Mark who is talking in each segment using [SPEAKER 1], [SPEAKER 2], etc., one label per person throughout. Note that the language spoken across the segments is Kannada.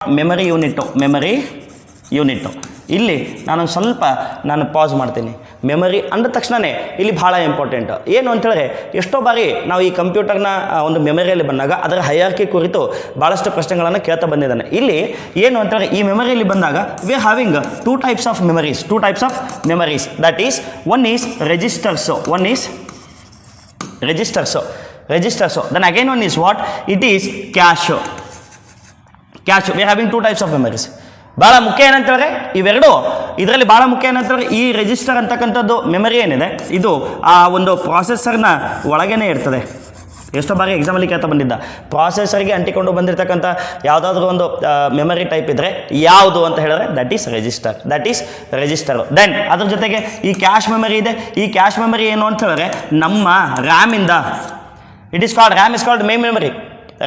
[SPEAKER 1] ಮೆಮರಿ ಯೂನಿಟ್ಟು ಇಲ್ಲಿ ಸ್ವಲ್ಪ ಪಾಸ್ ಮಾಡ್ತೀನಿ. ಮೆಮರಿ ಅಂದ ತಕ್ಷಣವೇ ಇಲ್ಲಿ ಭಾಳ ಇಂಪಾರ್ಟೆಂಟ್ ಏನು ಅಂತೇಳಿದ್ರೆ, ಎಷ್ಟೋ ಬಾರಿ ನಾವು ಈ ಕಂಪ್ಯೂಟರ್ನ ಒಂದು ಮೆಮರಿಯಲ್ಲಿ ಬಂದಾಗ ಅದರ ಹೈರಾರ್ಕಿ ಕುರಿತು ಭಾಳಷ್ಟು ಪ್ರಶ್ನೆಗಳನ್ನು ಕೇಳ್ತಾ ಬಂದಿದ್ದಾನೆ. ಇಲ್ಲಿ ಏನು ಅಂತೇಳಿದ್ರೆ, ಈ ಮೆಮರಿಯಲ್ಲಿ ಬಂದಾಗ we are having two types of memories that is one is registers then again one is what it is cache. We are having two types of memories. ಭಾಳ ಮುಖ್ಯ ಏನಂತೇಳಿದ್ರೆ ಇವೆರಡು, ಇದರಲ್ಲಿ ಭಾಳ ಮುಖ್ಯ ಏನಂತೇಳಿದ್ರೆ ಈ ರಿಜಿಸ್ಟರ್ ಅಂತಕ್ಕಂಥದ್ದು ಮೆಮರಿ ಏನಿದೆ ಇದು ಆ ಒಂದು ಪ್ರಾಸೆಸರ್ನ ಒಳಗೇ ಇರ್ತದೆ. ಎಷ್ಟೋ ಬಾರಿ ಎಕ್ಸಾಮಲ್ಲಿ ಕೇಳ್ತಾ ಬಂದಿದ್ದ, ಪ್ರಾಸೆಸರ್ಗೆ ಅಂಟಿಕೊಂಡು ಬಂದಿರತಕ್ಕಂಥ ಯಾವುದಾದ್ರೂ ಒಂದು ಮೆಮರಿ ಟೈಪ್ ಇದ್ದರೆ ಯಾವುದು ಅಂತ ಹೇಳಿದ್ರೆ ದಟ್ ಈಸ್ ರಿಜಿಸ್ಟರು. ದೆನ್ ಅದ್ರ ಜೊತೆಗೆ ಈ ಕ್ಯಾಶ್ ಮೆಮರಿ ಇದೆ. ಈ ಕ್ಯಾಶ್ ಮೆಮರಿ ಏನು ಅಂತ ಹೇಳಿದ್ರೆ ನಮ್ಮ ರ್ಯಾಮಿಂದ RAM is called main memory.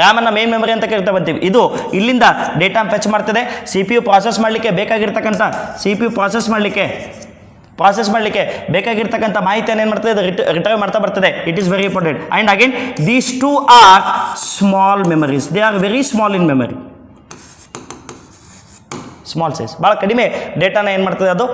[SPEAKER 1] ರ್ಯಾಮನ್ನು ಮೇನ್ ಮೆಮರಿ ಅಂತ ಕೇಳ್ತಾ ಬರ್ತೀವಿ. ಇದು ಇಲ್ಲಿಂದ ಡೇಟಾ ಫೆಚ್ ಮಾಡ್ತದೆ. ಸಿ ಪಿ ಯು ಪ್ರಾಸೆಸ್ ಮಾಡಲಿಕ್ಕೆ ಬೇಕಾಗಿರ್ತಕ್ಕಂಥ ಬೇಕಾಗಿರ್ತಕ್ಕಂಥ ಮಾಹಿತಿಯನ್ನು ಏನು ಮಾಡ್ತದೆ, ರಿಟ್ರೈವ್ ಮಾಡ್ತಾ ಬರ್ತದೆ. It is very important. And again these two are small memories. They are very small in memory, small size, ಭಾಳ ಕಡಿಮೆ ಡೇಟಾನ ಏನು ಮಾಡ್ತದೆ ಅದು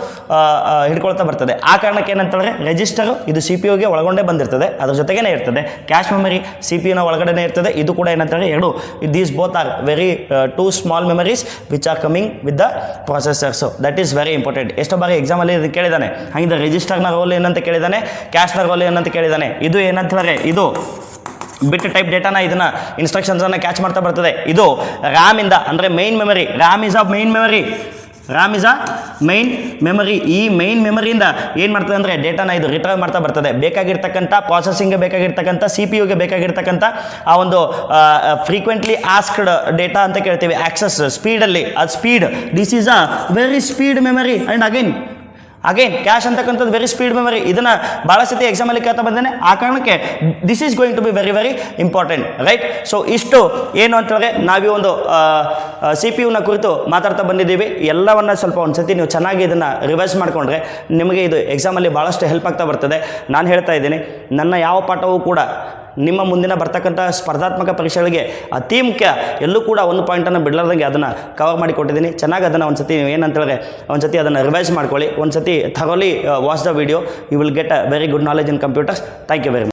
[SPEAKER 1] ಹಿಡ್ಕೊಳ್ತಾ ಬರ್ತದೆ. ಆ ಕಾರಣಕ್ಕೆ ಏನಂತಂದರೆ ರಿಜಿಸ್ಟರು ಇದು ಸಿ ಪಿ ಯುಗೆ ಒಳಗೊಂಡೇ ಬಂದಿರ್ತದೆ, ಅದ್ರ ಜೊತೆಗೇ ಇರ್ತದೆ. ಕ್ಯಾಶ್ ಮೆಮರಿ ಸಿ ಪಿ ಯುನ ಒಳಗಡೆ ಇರ್ತದೆ. ಇದು ಕೂಡ ಏನಂತಂದರೆ ಎರಡು, these both are very two small memories which are coming with the processors. That is very important. ಎಷ್ಟೋ ಬಾರಿ ಎಕ್ಸಾಮಲ್ಲಿ ಇದು ಕೇಳಿದ್ದಾನೆ. ಹಾಗಿದ್ರೆ ರಿಜಿಸ್ಟರ್ನ ರೋಲ್ ಏನಂತ ಕೇಳಿದ್ದಾನೆ, ಕ್ಯಾಶ್ನ ರೋಲ್ ಏನಂತ ಕೇಳಿದ್ದಾನೆ. ಇದು ಏನಂತಂದರೆ ಇದು ಬಿಟ್ ಟೈಪ್ ಡೇಟಾನ ಇದನ್ನು ಇನ್ಸ್ಟ್ರಕ್ಷನ್ಸನ್ನು ಕ್ಯಾಚ್ ಮಾಡ್ತಾ ಬರ್ತದೆ. ಇದು ರ್ಯಾಮಿಂದ ಅಂದರೆ main memory. RAM is a main memory. ಈ ಮೈನ್ ಮೆಮರಿಯಿಂದ ಏನು ಮಾಡ್ತದೆ ಅಂದರೆ ಡೇಟಾನ ಇದು ರಿಟ್ರೈವ್ ಮಾಡ್ತಾ ಬರ್ತದೆ. ಬೇಕಾಗಿರ್ತಕ್ಕಂಥ ಪ್ರಾಸೆಸಿಂಗ್ಗೆ ಬೇಕಾಗಿರ್ತಕ್ಕಂಥ ಸಿ ಪಿ ಯುಗೆ ಬೇಕಾಗಿರ್ತಕ್ಕಂಥ ಆ ಒಂದು ಫ್ರೀಕ್ವೆಂಟ್ಲಿ ಆಸ್ಕ್ಡ್ ಡೇಟಾ ಅಂತ ಕೇಳ್ತೀವಿ, ಆಕ್ಸಸ್ ಸ್ಪೀಡಲ್ಲಿ. ಅದು speed, this is a very speed memory. And again cache ಅಂತಕ್ಕಂಥದ್ದು ವೆರಿ ಸ್ಪೀಡ್ ಮೆಮರಿ. ಇದನ್ನು ಭಾಳ ಸತಿ ಎಕ್ಸಾಮಲ್ಲಿ ಕೇಳ್ತಾ ಬಂದೇನೆ. ಆ ಕಾರಣಕ್ಕೆ this is going to be very very important, right? So ಇಷ್ಟು ಏನು ಅಂತೇಳಿದ್ರೆ ನಾವೀ ಒಂದು ಸಿ ಪಿ ಯುನ ಕುರಿತು ಮಾತಾಡ್ತಾ ಬಂದಿದ್ದೀವಿ. ಎಲ್ಲವನ್ನು ಸ್ವಲ್ಪ ಒಂದು ಸತಿ ನೀವು ಚೆನ್ನಾಗಿ ಇದನ್ನು ರಿವೈಸ್ ಮಾಡಿಕೊಂಡ್ರೆ ನಿಮಗೆ ಇದು ಎಕ್ಸಾಮಲ್ಲಿ ಭಾಳಷ್ಟು ಹೆಲ್ಪ್ ಆಗ್ತಾ ಬರ್ತದೆ. ನಾನು ಹೇಳ್ತಾ ಇದ್ದೀನಿ, ನನ್ನ ಯಾವ ಪಾಠವೂ ಕೂಡ ನಿಮ್ಮ ಮುಂದಿನ ಬರ್ತಕ್ಕಂಥ ಸ್ಪರ್ಧಾತ್ಮಕ ಪರೀಕ್ಷೆಗಳಿಗೆ ಅತಿ ಮುಖ್ಯ. ಎಲ್ಲೂ ಕೂಡ ಒಂದು ಪಾಯಿಂಟನ್ನು ಬಿಡಲಾರ್ದಂಗೆ ಅದನ್ನು ಕವರ್ ಮಾಡಿ ಕೊಟ್ಟಿದ್ದೀನಿ. ಚೆನ್ನಾಗಿ ಅದನ್ನು ಒಂದು ಸತಿ ನೀವು ಏನಂತೇಳಿದ್ರೆ ಒಂದು ಸತಿ ಅದನ್ನು ರಿವೈಸ್ ಮಾಡ್ಕೊಳ್ಳಿ. ಒಂದು ಸತಿ thoroughly watch the video. You will get a very good knowledge in computers. Thank you very much.